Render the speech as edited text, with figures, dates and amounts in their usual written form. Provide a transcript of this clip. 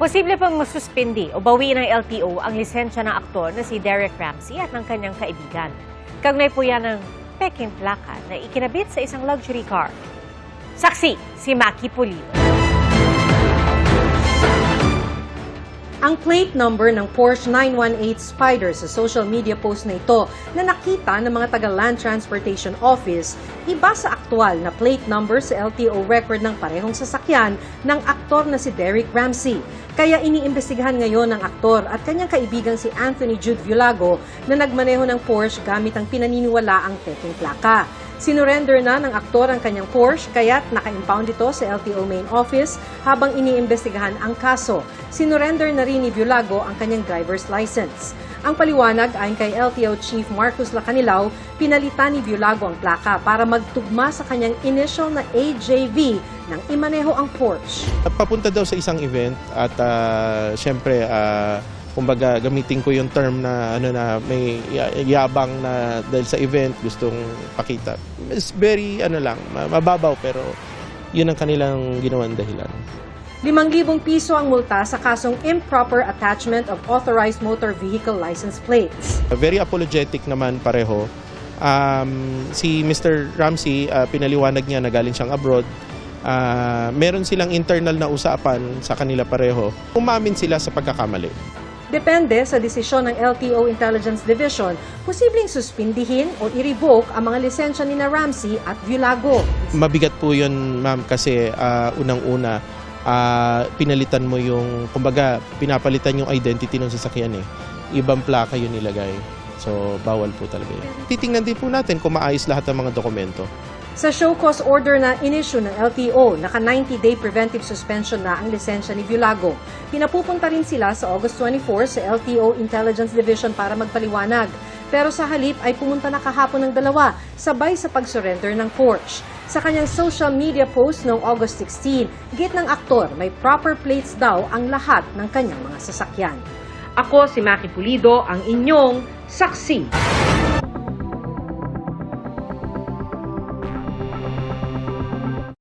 Posible pang masuspindi o bawi ng LTO ang lisensya ng aktor na si Derek Ramsey at ng kanyang kaibigan. Kaugnay po yan ng peking plaka na ikinabit sa isang luxury car. Saksi, si Maki Pulido. Ang plate number ng Porsche 918 Spyder sa social media post na ito na nakita ng mga taga-Land Transportation Office, iba sa aktual na plate number sa LTO record ng parehong sasakyan ng aktor na si Derek Ramsey. Kaya iniimbestigahan ngayon ng aktor at kanyang kaibigang si Anthony Jude Viulago na nagmaneho ng Porsche gamit ang pinaniniwalaang peking plaka. Sinurrender na ng aktor ang kanyang Porsche kaya't naka-impound ito sa LTO main office habang iniimbestigahan ang kaso. Sinurrender na rin ni Viulago ang kanyang driver's license. Ang paliwanag ayon kay LTO Chief Marcus Lacanilao, pinalitan ni Viulago ang plaka para magtugma sa kanyang initial na AJV nang imaneho ang Porsche. Papunta daw sa isang event at syempre kumbaga gamitin ko yung term na may yabang na dahil sa event gustong pakita. It's very mababaw pero yun ang kanilang ginawang dahilan. 5,000 piso ang multa sa kasong improper attachment of authorized motor vehicle license plates. Very apologetic naman pareho. Si Mr. Ramsey, pinaliwanag niya na galing siyang abroad. Meron silang internal na usapan sa kanila pareho. Umamin sila sa pagkakamali. Depende sa desisyon ng LTO Intelligence Division, posibleng suspindihin o i-revoke ang mga lisensya ni Ramsey at Viulago. Mabigat po yun, ma'am, kasi unang-una, pinalitan mo yung, kumbaga, pinapalitan yung identity ng sasakyan eh. Ibang plaka yun nilagay. So, bawal po talaga yun. Titingnan din po natin kung maayos lahat ng mga dokumento. Sa show cause order na inisyu ng LTO, naka 90-day preventive suspension na ang lisensya ni Viulago. Pinapupunta rin sila sa August 24 sa LTO Intelligence Division para magpaliwanag. Pero sa halip ay pumunta na kahapon ng dalawa, sabay sa pag-surrender ng Porsche. Sa kanyang social media post noong August 16, git ng aktor may proper plates daw ang lahat ng kanyang mga sasakyan. Ako si Maki Pulido, ang inyong saksi.